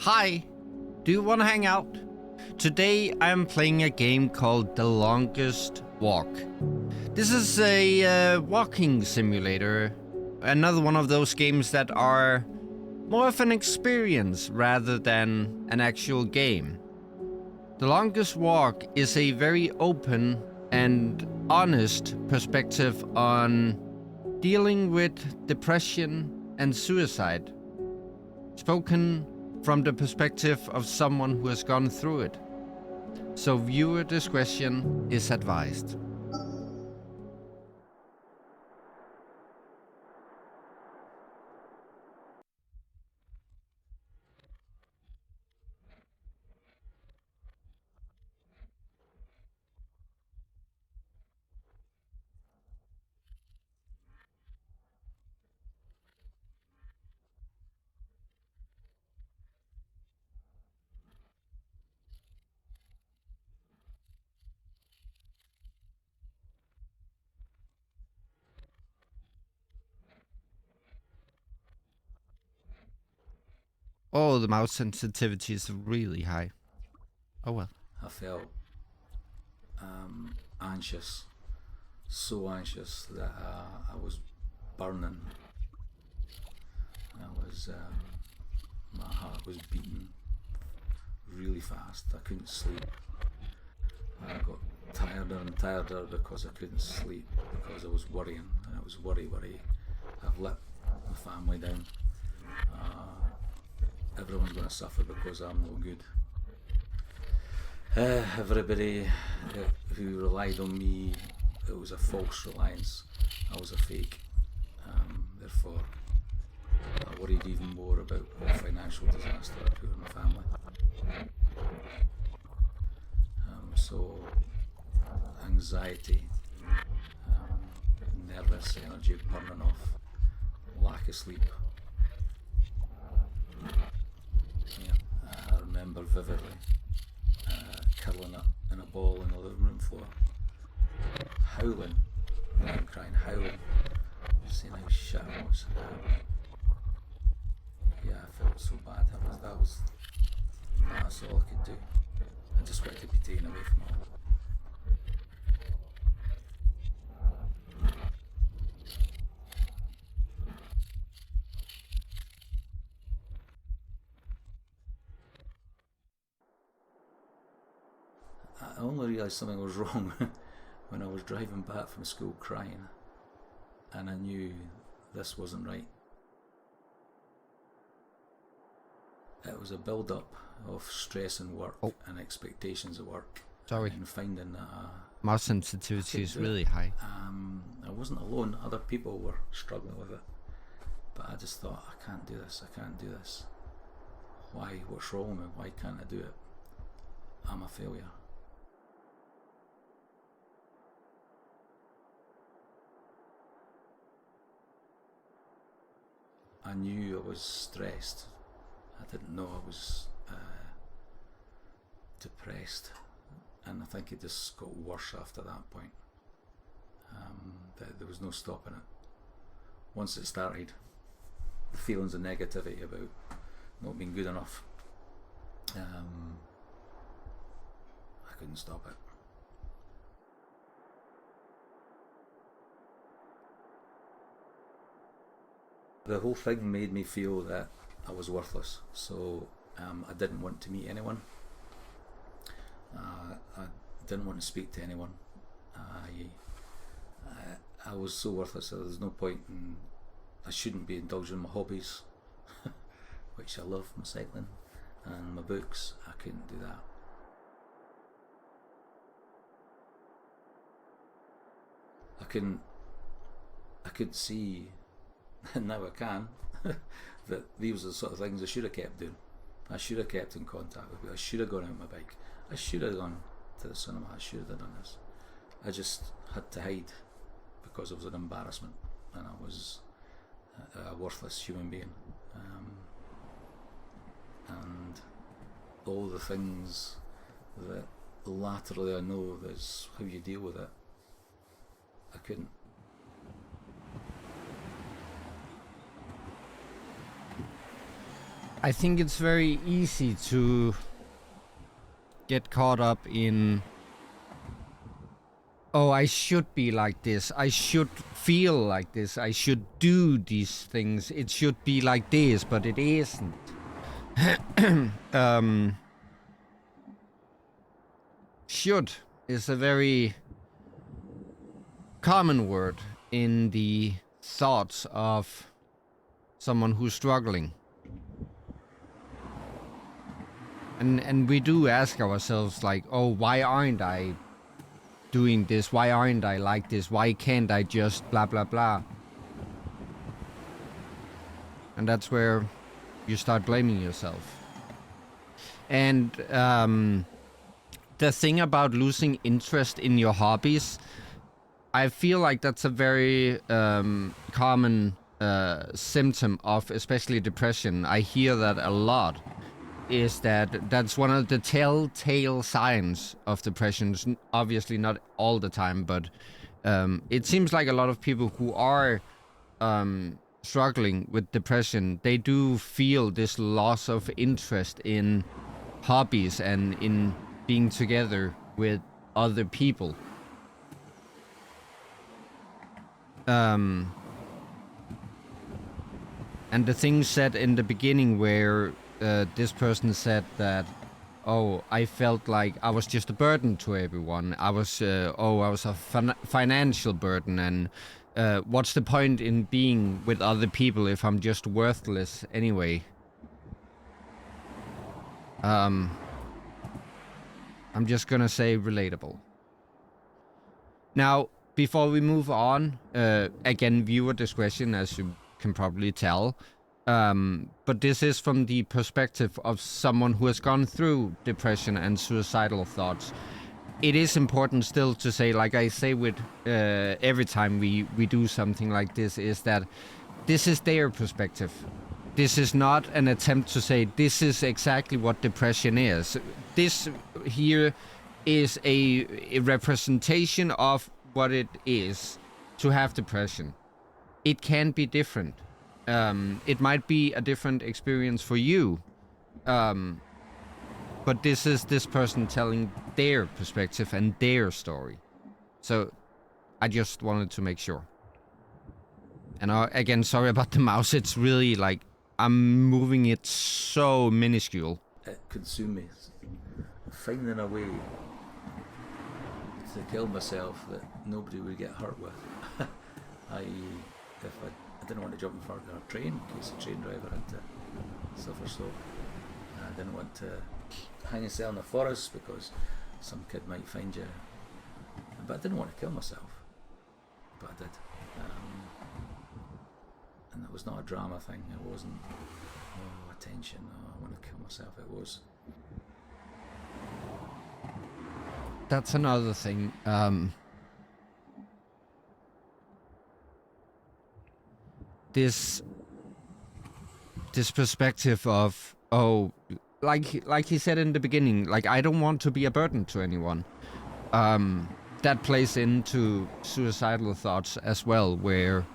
Hi, do you want to hang out? Today I'm playing a game called The Longest Walk. This is a walking simulator. Another one of those games that are more of an experience rather than an actual game. The Longest Walk is a very open and honest perspective on dealing with depression and suicide, spoken from the perspective of someone who has gone through it. So viewer discretion is advised. Oh, the mouse sensitivity is really high. Oh well. I felt anxious, so anxious that I was burning. My heart was beating really fast. I couldn't sleep. I got tireder and tireder because I couldn't sleep, because I was worrying, and it was worry. I've let my family down. Everyone's going to suffer because I'm no good. Everybody who relied on me, it was a false reliance. I was a fake. Therefore, I worried even more about a financial disaster I put on my family. So, anxiety, nervous energy burning off, lack of sleep. Yeah, I remember vividly curling up in a ball in the living room floor, howling, not crying, howling, saying how shit I was. Yeah, I felt so bad. That's all I could do. I just wanted to be taken away from all. I only realised something was wrong when I was driving back from school crying, and I knew this wasn't right. It was a build-up of stress in work and expectations of work. Sorry. And finding that Mouse sensitivity is really high. I wasn't alone. Other people were struggling with it, but I just thought, I can't do this. Why? What's wrong with me? Why can't I do it? I'm a failure. I knew I was stressed. I didn't know I was depressed, and I think it just got worse after that point. There was no stopping it. Once it started, the feelings of negativity about not being good enough, I couldn't stop it. The whole thing made me feel that I was worthless, so I didn't want to meet anyone. I didn't want to speak to anyone. I was so worthless that there's no point in. I shouldn't be indulging in my hobbies, which I love, my cycling and my books. I couldn't do that. I could see, and now I can, that these are the sort of things I should have kept doing. I should have kept in contact with people. I should have gone out on my bike. I should have gone to the cinema. I should have done this. I just had to hide because I was an embarrassment, and I was a worthless human being. And all the things that laterally I know is how you deal with it, I couldn't. I think it's very easy to get caught up in, oh, I should be like this, I should feel like this, I should do these things, it should be like this, but it isn't. Should is a very common word in the thoughts of someone who's struggling. And we do ask ourselves, like, oh, why aren't I doing this? Why aren't I like this? Why can't I just blah, blah, blah? And that's where you start blaming yourself. And the thing about losing interest in your hobbies, I feel like that's a very common symptom of especially depression. I hear that a lot. Is that that's one of the telltale signs of depression. Obviously not all the time, but it seems like a lot of people who are struggling with depression, they do feel this loss of interest in hobbies and in being together with other people. And the thing said in the beginning where this person said that, oh, I felt like I was just a burden to everyone. I was a financial burden, and what's the point in being with other people if I'm just worthless anyway? I'm just gonna say relatable. Now, before we move on, again, viewer discretion, as you can probably tell. But this is from the perspective of someone who has gone through depression and suicidal thoughts. It is important still to say, like I say with every time we do something like this, is that this is their perspective. This is not an attempt to say this is exactly what depression is. This here is a representation of what it is to have depression. It can be different. It might be a different experience for you, but this is this person telling their perspective and their story. So I just wanted to make sure. And again, sorry about the mouse. It's really like I'm moving it so minuscule. It consumed me. Finding a way to kill myself that nobody would get hurt with. If I didn't want to jump in front of a train in case the train driver had to suffer so. I didn't want to hang yourself in the forest because some kid might find you. But I didn't want to kill myself. But I did. And it was not a drama thing. It wasn't, oh, attention, oh, I want to kill myself. It was. That's another thing. This perspective of, oh, like he said in the beginning, like, I don't want to be a burden to anyone. That plays into suicidal thoughts as well, where,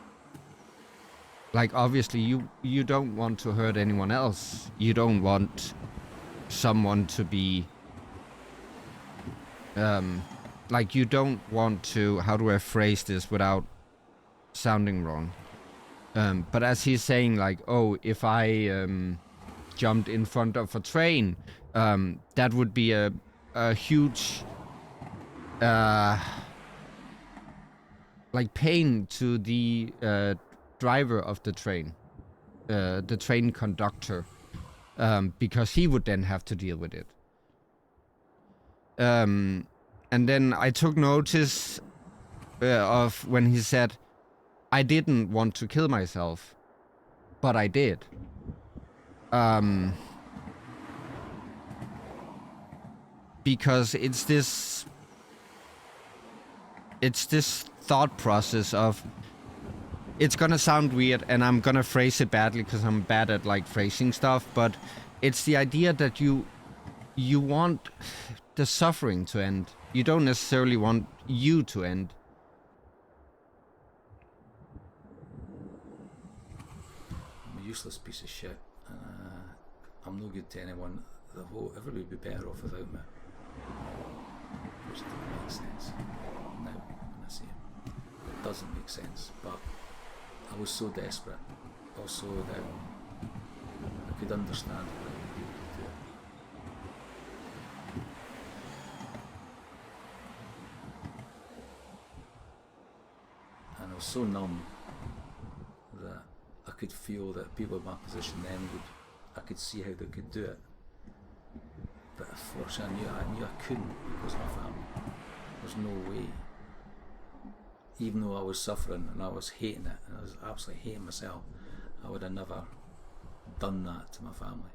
like, obviously you don't want to hurt anyone else. You don't want someone to be like, you don't want to, how do I phrase this without sounding wrong? But as he's saying, like, oh, if I jumped in front of a train, that would be a huge like pain to the driver of the train conductor, because he would then have to deal with it. And then I took notice of when he said, I didn't want to kill myself, but I did. Because it's this thought process of, it's gonna sound weird and I'm gonna phrase it badly because I'm bad at, like, phrasing stuff, but it's the idea that you want the suffering to end. You don't necessarily want you to end. I'm a useless piece of shit. I'm no good to anyone. Everybody would be better off without me. Which doesn't make sense now when I see him. It doesn't make sense, but I was so desperate, also that I could understand why he would do it. And I was so numb that I could feel that people in my position then I could see how they could do it. But unfortunately I knew I couldn't because of my family. There's no way. Even though I was suffering and I was hating it and I was absolutely hating myself, I would have never done that to my family.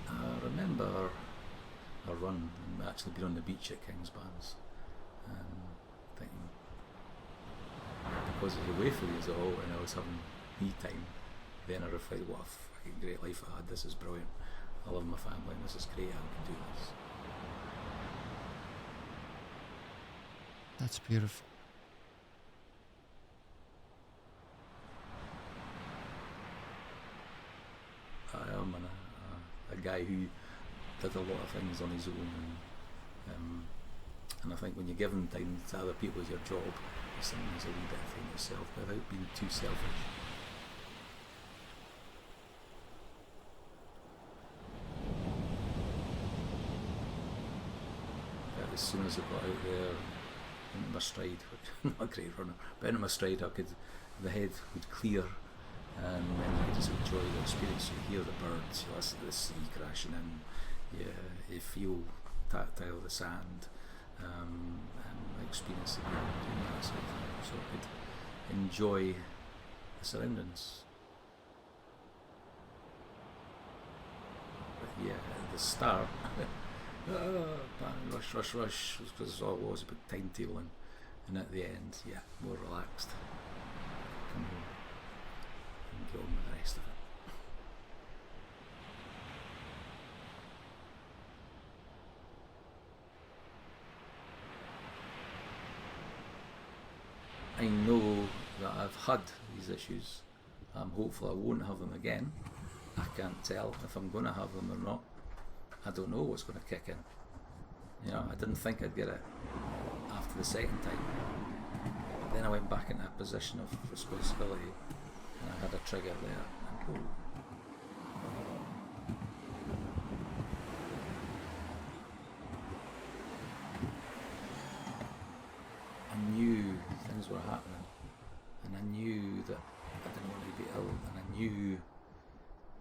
I remember a run and actually being on the beach at Kingsbands and thinking, because it was away from us all and I was having me time, then I reflected, what a fucking great life I had, this is brilliant, I love my family and this is great, I can do this. That's beautiful. I am a guy who did a lot of things on his own, and I think when you're giving time to other people as your job, you're saying there's a wee bit of thing yourself without being too selfish. But as soon as I got out there, into my stride, not a great runner, but into my stride, the head would clear. And then you just enjoy the experience. You hear the birds, you listen to the sea crashing in, you feel tactile the sand, and experience the beauty of doing that sort of thing. So I could enjoy the surroundings. But yeah, at the start, rush, because all it was about timetabling, and at the end, yeah, more relaxed. Come home. Go on with the rest of it. I know that I've had these issues. I'm hopeful I won't have them again. I can't tell if I'm going to have them or not. I don't know what's going to kick in. You know, I didn't think I'd get it after the second time. But then I went back into a position of responsibility. And I had a trigger there, and I knew things were happening, and I knew that I didn't want to be ill, and I knew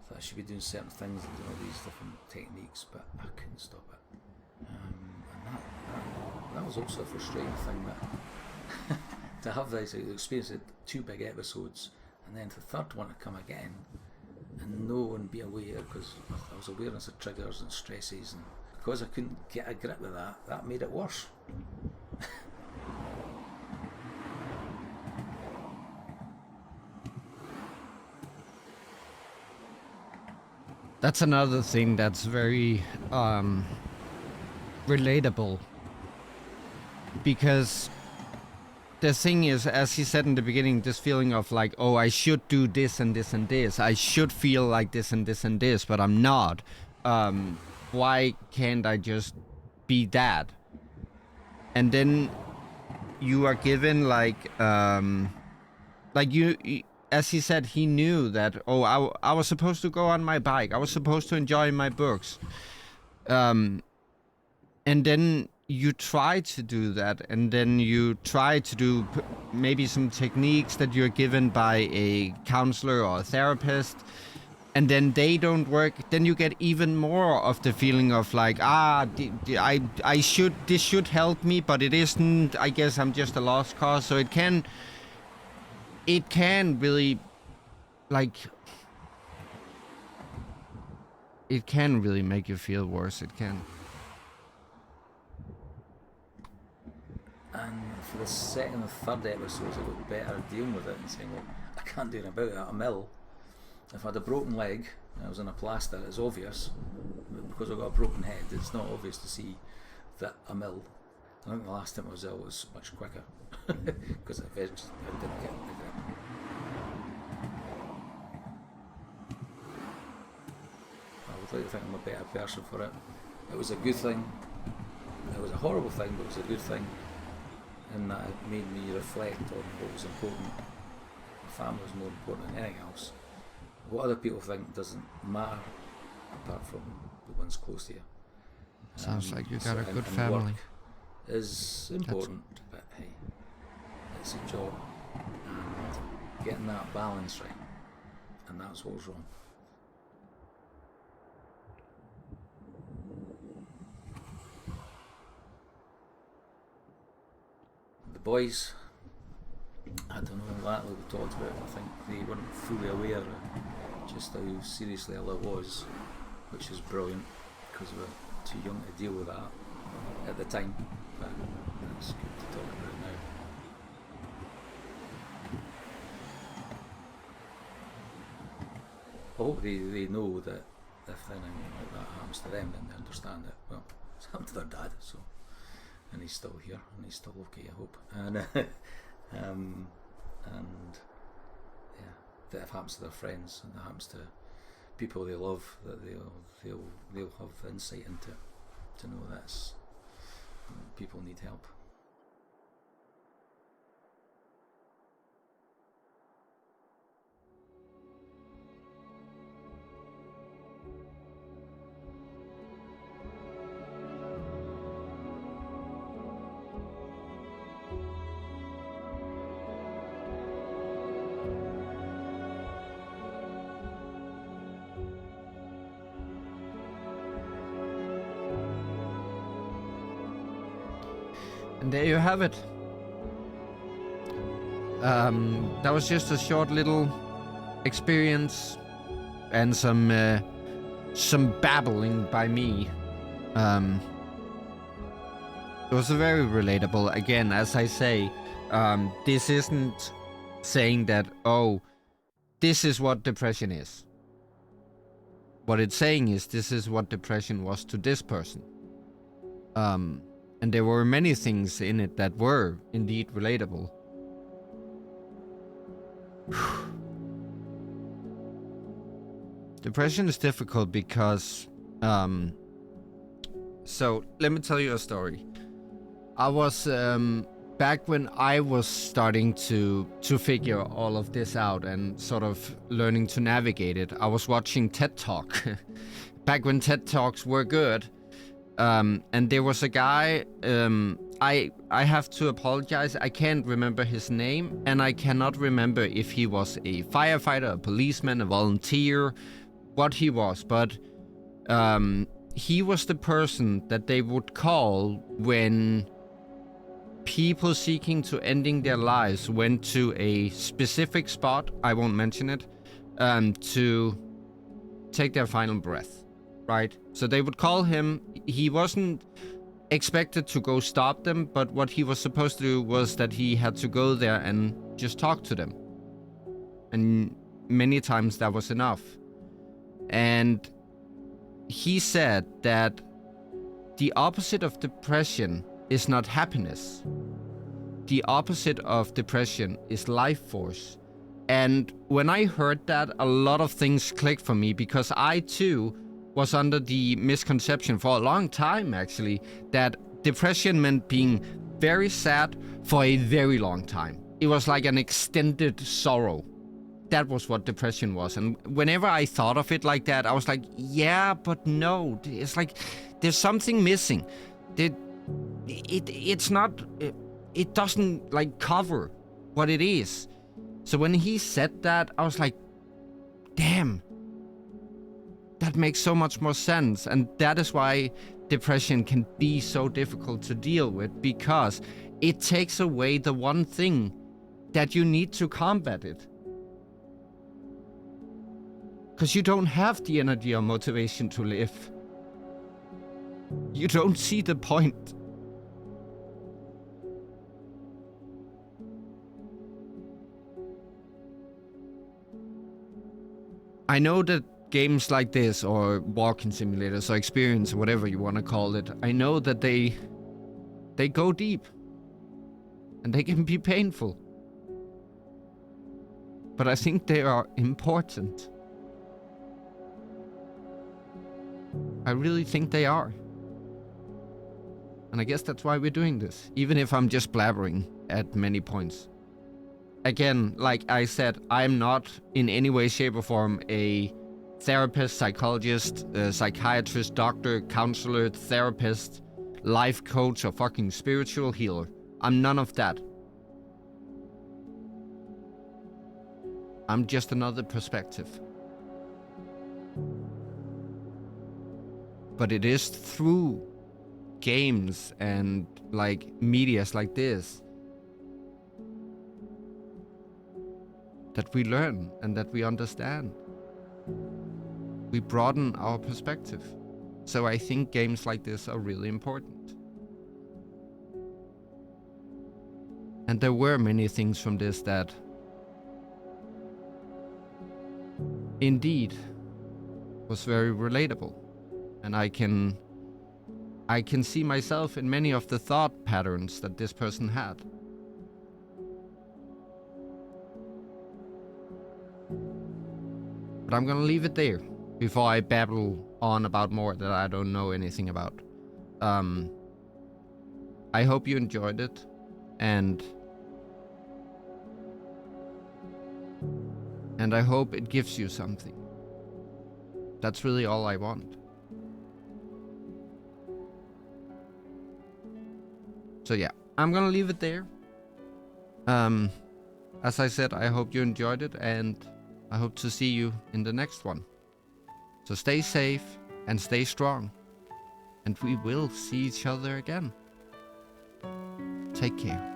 that I should be doing certain things and doing all these different techniques, but I couldn't stop it. And that was also a frustrating thing, that to have this experience of 2 big episodes, and then the third one to come again and know and be aware, because I was awareness of triggers and stresses, and because I couldn't get a grip with that made it worse. That's another thing that's very relatable, because the thing is, as he said in the beginning, this feeling of like, oh, I should do this and this and this. I should feel like this and this and this, but I'm not. Why can't I just be that? And then you are given like you, as he said, he knew that, oh, I was supposed to go on my bike. I was supposed to enjoy my books. And then you try to do that, and then you try to do maybe some techniques that you're given by a counselor or a therapist, and then they don't work. Then you get even more of the feeling of like, this should help me, but it isn't. I guess I'm just a lost cause. So it can really, like, it can really make you feel worse. It can. And for the second and third episodes, I got better at dealing with it and saying, well, I can't do anything about it. I'm ill. If I had a broken leg and I was in a plaster, it's obvious. But because I've got a broken head, it's not obvious to see that I'm ill. I think the last time I was ill was much quicker because I didn't get the grip. I would like to think I'm a better person for it. It was a good thing. It was a horrible thing, but it was a good thing, in that it made me reflect on what was important. My family was more important than anything else. What other people think doesn't matter, apart from the ones close to you. Sounds like you got a good family. Work is important, but hey, it's a job, and getting that balance right, and that's what was wrong. The boys, I don't know, that we talked about, I think they weren't fully aware of just how seriously ill it was, which is brilliant, because we were too young to deal with that at the time, but it's good to talk about it now. I hope they know that if anything like that happens to them, then they understand that, well, it's happened to their dad, so, and he's still here, and he's still okay, I hope, and yeah, that if it happens to their friends, and that happens to people they love, that they'll have insight into to know that people need help. And there you have it. That was just a short little experience and some babbling by me. It was very relatable. Again, as I say, this isn't saying that, oh, this is what depression is. What it's saying is this is what depression was to this person. And there were many things in it that were indeed relatable. Depression is difficult because, so let me tell you a story. I was, back when I was starting to figure all of this out and sort of learning to navigate it, I was watching TED Talk. Back when TED Talks were good. And there was a guy, I have to apologize, I can't remember his name, and I cannot remember if he was a firefighter, a policeman, a volunteer, what he was, but he was the person that they would call when people seeking to ending their lives went to a specific spot, I won't mention it, to take their final breath. Right? So they would call him. He wasn't expected to go stop them, but what he was supposed to do was that he had to go there and just talk to them. And many times that was enough. And he said that the opposite of depression is not happiness. The opposite of depression is life force. And when I heard that, a lot of things clicked for me, because I too was under the misconception for a long time, actually, that depression meant being very sad for a very long time. It was like an extended sorrow. That was what depression was. And whenever I thought of it like that, I was like, yeah, but no. It's like there's something missing. It's not, it doesn't like cover what it is. So when he said that, I was like, damn. That makes so much more sense, and that is why depression can be so difficult to deal with, because it takes away the one thing that you need to combat it. Because you don't have the energy or motivation to live. You don't see the point. I know that games like this, or walking simulators, or experience, whatever you want to call it, I know that they They go deep. And they can be painful. But I think they are important. I really think they are. And I guess that's why we're doing this, even if I'm just blabbering at many points. Again, like I said, I'm not in any way, shape, or form a therapist, psychologist, psychiatrist, doctor, counselor, therapist, life coach, or fucking spiritual healer. I'm none of that. I'm just another perspective. But it is through games and like medias like this that we learn and that we understand. We broaden our perspective. So I think games like this are really important. And there were many things from this that indeed was very relatable. And I can see myself in many of the thought patterns that this person had. But I'm gonna leave it there before I babble on about more that I don't know anything about. I hope you enjoyed it, and I hope it gives you something. That's really all I want. So yeah, I'm gonna leave it there. As I said, I hope you enjoyed it, and I hope to see you in the next one. So stay safe and stay strong, and we will see each other again. Take care.